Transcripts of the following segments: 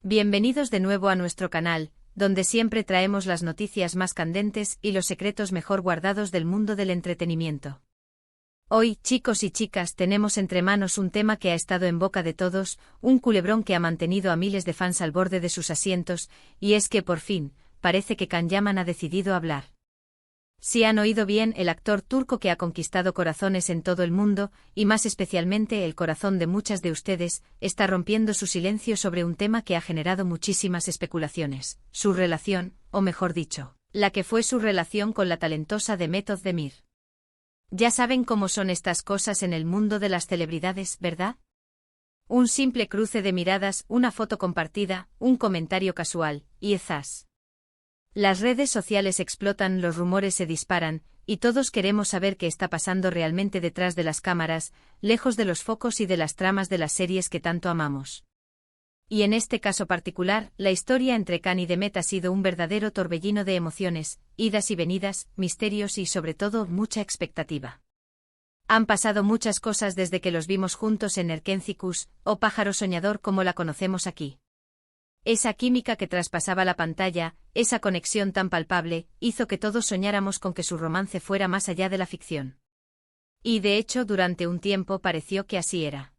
Bienvenidos de nuevo a nuestro canal, donde siempre traemos las noticias más candentes y los secretos mejor guardados del mundo del entretenimiento. Hoy, chicos y chicas, tenemos entre manos un tema que ha estado en boca de todos, un culebrón que ha mantenido a miles de fans al borde de sus asientos, y es que por fin, parece que Can Yaman ha decidido hablar. Si han oído bien, el actor turco que ha conquistado corazones en todo el mundo, y más especialmente el corazón de muchas de ustedes, está rompiendo su silencio sobre un tema que ha generado muchísimas especulaciones, su relación, o mejor dicho, la que fue su relación con la talentosa Demet Özdemir. Ya saben cómo son estas cosas en el mundo de las celebridades, ¿verdad? Un simple cruce de miradas, una foto compartida, un comentario casual, y ¡zas! Las redes sociales explotan, los rumores se disparan, y todos queremos saber qué está pasando realmente detrás de las cámaras, lejos de los focos y de las tramas de las series que tanto amamos. Y en este caso particular, la historia entre Can y Demet ha sido un verdadero torbellino de emociones, idas y venidas, misterios y sobre todo mucha expectativa. Han pasado muchas cosas desde que los vimos juntos en Erkencikus, o Pájaro Soñador como la conocemos aquí. Esa química que traspasaba la pantalla, esa conexión tan palpable, hizo que todos soñáramos con que su romance fuera más allá de la ficción. Y de hecho durante un tiempo pareció que así era.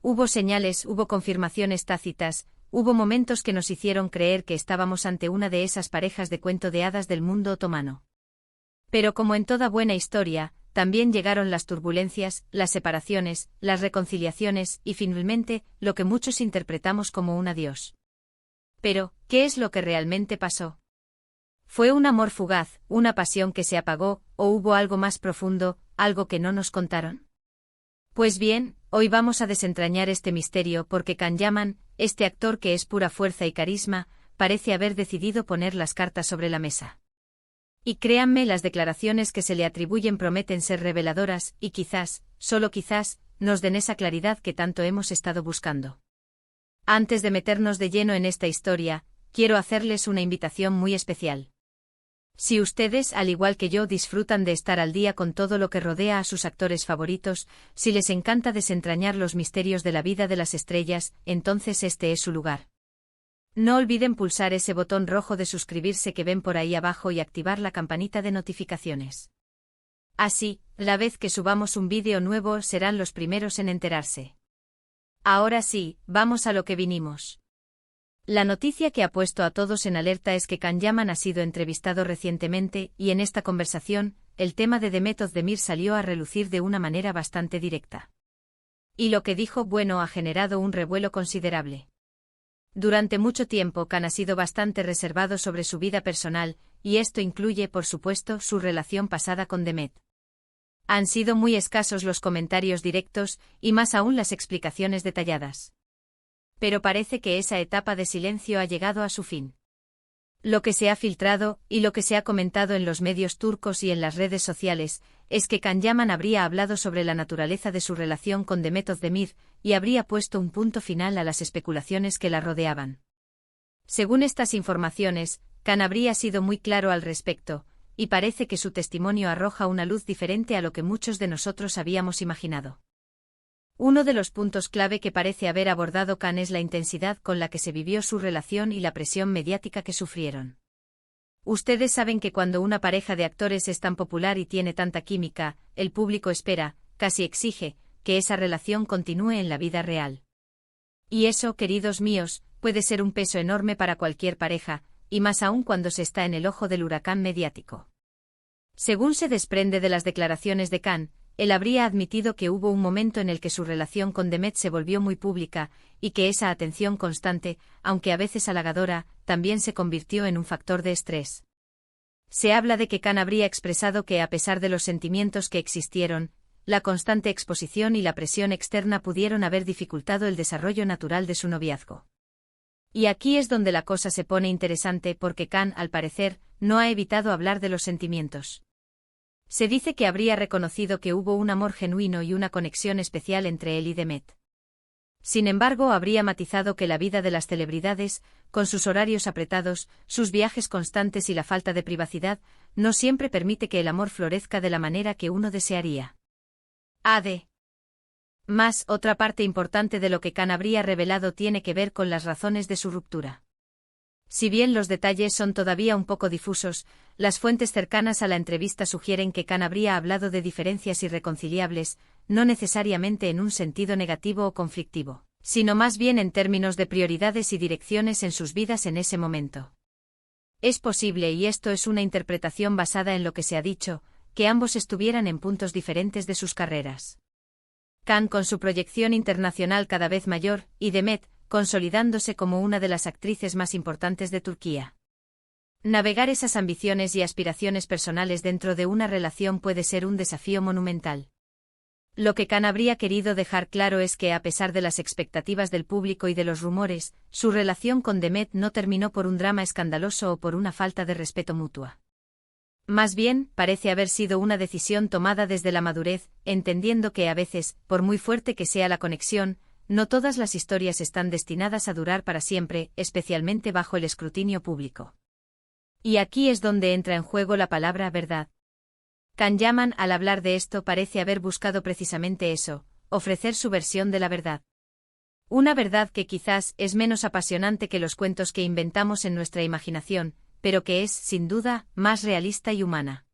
Hubo señales, hubo confirmaciones tácitas, hubo momentos que nos hicieron creer que estábamos ante una de esas parejas de cuento de hadas del mundo otomano. Pero como en toda buena historia, también llegaron las turbulencias, las separaciones, las reconciliaciones y finalmente, lo que muchos interpretamos como un adiós. Pero, ¿qué es lo que realmente pasó? ¿Fue un amor fugaz, una pasión que se apagó, o hubo algo más profundo, algo que no nos contaron? Pues bien, hoy vamos a desentrañar este misterio porque Can Yaman, este actor que es pura fuerza y carisma, parece haber decidido poner las cartas sobre la mesa. Y créanme, las declaraciones que se le atribuyen prometen ser reveladoras y quizás, solo quizás, nos den esa claridad que tanto hemos estado buscando. Antes de meternos de lleno en esta historia, quiero hacerles una invitación muy especial. Si ustedes, al igual que yo, disfrutan de estar al día con todo lo que rodea a sus actores favoritos, si les encanta desentrañar los misterios de la vida de las estrellas, entonces este es su lugar. No olviden pulsar ese botón rojo de suscribirse que ven por ahí abajo y activar la campanita de notificaciones. Así, la vez que subamos un vídeo nuevo serán los primeros en enterarse. Ahora sí, vamos a lo que vinimos. La noticia que ha puesto a todos en alerta es que Can Yaman ha sido entrevistado recientemente y en esta conversación, el tema de Demet Özdemir salió a relucir de una manera bastante directa. Y lo que dijo, bueno, ha generado un revuelo considerable. Durante mucho tiempo Can ha sido bastante reservado sobre su vida personal, y esto incluye, por supuesto, su relación pasada con Demet. Han sido muy escasos los comentarios directos, y más aún las explicaciones detalladas. Pero parece que esa etapa de silencio ha llegado a su fin. Lo que se ha filtrado, y lo que se ha comentado en los medios turcos y en las redes sociales, es que Can Yaman habría hablado sobre la naturaleza de su relación con Demet Özdemir, y habría puesto un punto final a las especulaciones que la rodeaban. Según estas informaciones, Can habría sido muy claro al respecto, y parece que su testimonio arroja una luz diferente a lo que muchos de nosotros habíamos imaginado. Uno de los puntos clave que parece haber abordado Can es la intensidad con la que se vivió su relación y la presión mediática que sufrieron. Ustedes saben que cuando una pareja de actores es tan popular y tiene tanta química, el público espera, casi exige, que esa relación continúe en la vida real. Y eso, queridos míos, puede ser un peso enorme para cualquier pareja, y más aún cuando se está en el ojo del huracán mediático. Según se desprende de las declaraciones de Can, él habría admitido que hubo un momento en el que su relación con Demet se volvió muy pública, y que esa atención constante, aunque a veces halagadora, también se convirtió en un factor de estrés. Se habla de que Can habría expresado que a pesar de los sentimientos que existieron, la constante exposición y la presión externa pudieron haber dificultado el desarrollo natural de su noviazgo. Y aquí es donde la cosa se pone interesante porque Can, al parecer, no ha evitado hablar de los sentimientos. Se dice que habría reconocido que hubo un amor genuino y una conexión especial entre él y Demet. Sin embargo, habría matizado que la vida de las celebridades, con sus horarios apretados, sus viajes constantes y la falta de privacidad, no siempre permite que el amor florezca de la manera que uno desearía. Más, otra parte importante de lo que Khan habría revelado tiene que ver con las razones de su ruptura. Si bien los detalles son todavía un poco difusos, las fuentes cercanas a la entrevista sugieren que Khan habría hablado de diferencias irreconciliables, no necesariamente en un sentido negativo o conflictivo, sino más bien en términos de prioridades y direcciones en sus vidas en ese momento. Es posible, y esto es una interpretación basada en lo que se ha dicho, que ambos estuvieran en puntos diferentes de sus carreras. Khan con su proyección internacional cada vez mayor, y Demet, consolidándose como una de las actrices más importantes de Turquía. Navegar esas ambiciones y aspiraciones personales dentro de una relación puede ser un desafío monumental. Lo que Khan habría querido dejar claro es que, a pesar de las expectativas del público y de los rumores, su relación con Demet no terminó por un drama escandaloso o por una falta de respeto mutua. Más bien, parece haber sido una decisión tomada desde la madurez, entendiendo que a veces, por muy fuerte que sea la conexión, no todas las historias están destinadas a durar para siempre, especialmente bajo el escrutinio público. Y aquí es donde entra en juego la palabra verdad. Khan Yaman, al hablar de esto, parece haber buscado precisamente eso, ofrecer su versión de la verdad. Una verdad que quizás es menos apasionante que los cuentos que inventamos en nuestra imaginación, pero que es, sin duda, más realista y humana.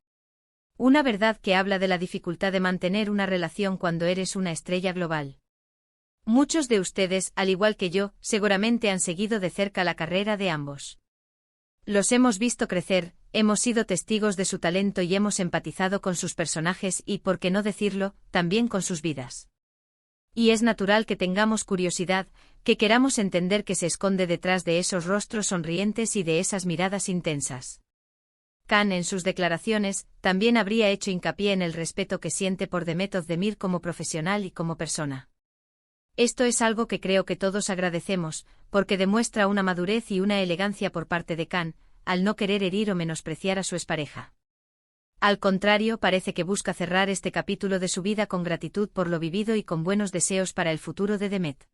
Una verdad que habla de la dificultad de mantener una relación cuando eres una estrella global. Muchos de ustedes, al igual que yo, seguramente han seguido de cerca la carrera de ambos. Los hemos visto crecer, hemos sido testigos de su talento y hemos empatizado con sus personajes y, por qué no decirlo, también con sus vidas. Y es natural que tengamos curiosidad, que queramos entender qué se esconde detrás de esos rostros sonrientes y de esas miradas intensas. Khan, en sus declaraciones, también habría hecho hincapié en el respeto que siente por Demet Özdemir como profesional y como persona. Esto es algo que creo que todos agradecemos, porque demuestra una madurez y una elegancia por parte de Khan, al no querer herir o menospreciar a su expareja. Al contrario, parece que busca cerrar este capítulo de su vida con gratitud por lo vivido y con buenos deseos para el futuro de Demet.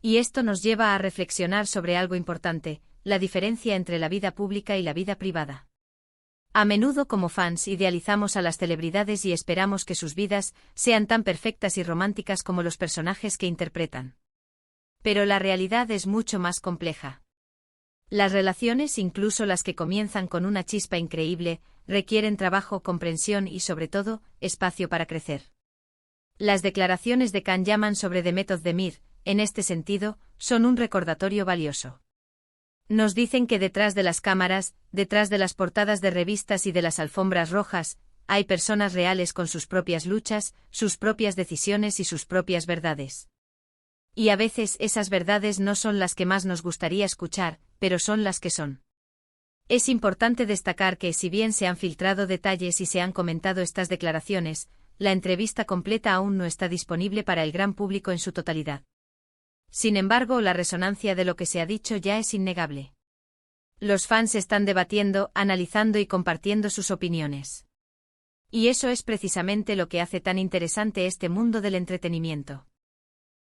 Y esto nos lleva a reflexionar sobre algo importante, la diferencia entre la vida pública y la vida privada. A menudo como fans idealizamos a las celebridades y esperamos que sus vidas sean tan perfectas y románticas como los personajes que interpretan. Pero la realidad es mucho más compleja. Las relaciones, incluso las que comienzan con una chispa increíble, requieren trabajo, comprensión y, sobre todo, espacio para crecer. Las declaraciones de Khan Yaman sobre Demet Özdemir, en este sentido, son un recordatorio valioso. Nos dicen que detrás de las cámaras, detrás de las portadas de revistas y de las alfombras rojas, hay personas reales con sus propias luchas, sus propias decisiones y sus propias verdades. Y a veces esas verdades no son las que más nos gustaría escuchar, pero son las que son. Es importante destacar que, si bien se han filtrado detalles y se han comentado estas declaraciones, la entrevista completa aún no está disponible para el gran público en su totalidad. Sin embargo, la resonancia de lo que se ha dicho ya es innegable. Los fans están debatiendo, analizando y compartiendo sus opiniones. Y eso es precisamente lo que hace tan interesante este mundo del entretenimiento.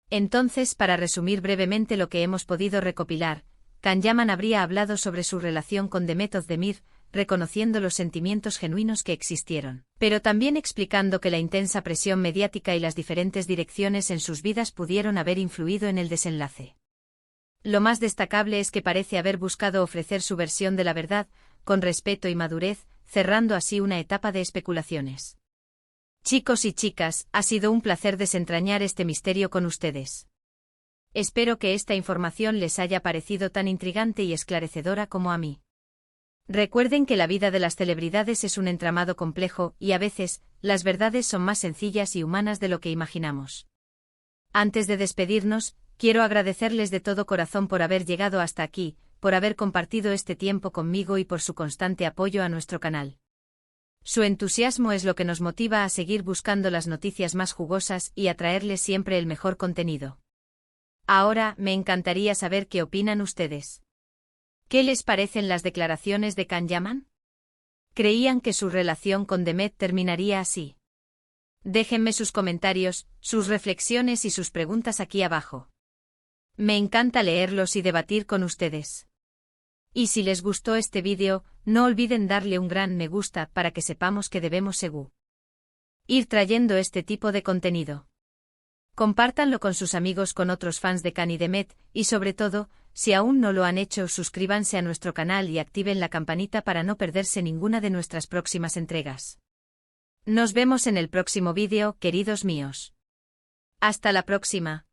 Entonces, para resumir brevemente lo que hemos podido recopilar, Khan Yaman habría hablado sobre su relación con Demet Özdemir, reconociendo los sentimientos genuinos que existieron, pero también explicando que la intensa presión mediática y las diferentes direcciones en sus vidas pudieron haber influido en el desenlace. Lo más destacable es que parece haber buscado ofrecer su versión de la verdad, con respeto y madurez, cerrando así una etapa de especulaciones. Chicos y chicas, ha sido un placer desentrañar este misterio con ustedes. Espero que esta información les haya parecido tan intrigante y esclarecedora como a mí. Recuerden que la vida de las celebridades es un entramado complejo y, a veces, las verdades son más sencillas y humanas de lo que imaginamos. Antes de despedirnos, quiero agradecerles de todo corazón por haber llegado hasta aquí, por haber compartido este tiempo conmigo y por su constante apoyo a nuestro canal. Su entusiasmo es lo que nos motiva a seguir buscando las noticias más jugosas y a traerles siempre el mejor contenido. Ahora, me encantaría saber qué opinan ustedes. ¿Qué les parecen las declaraciones de Khan Yaman? ¿Creían que su relación con Demet terminaría así? Déjenme sus comentarios, sus reflexiones y sus preguntas aquí abajo. Me encanta leerlos y debatir con ustedes. Y si les gustó este vídeo, no olviden darle un gran me gusta para que sepamos que debemos seguir trayendo este tipo de contenido. Compártanlo con sus amigos, con otros fans de Can y Demet, y sobre todo, si aún no lo han hecho, suscríbanse a nuestro canal y activen la campanita para no perderse ninguna de nuestras próximas entregas. Nos vemos en el próximo vídeo, queridos míos. Hasta la próxima.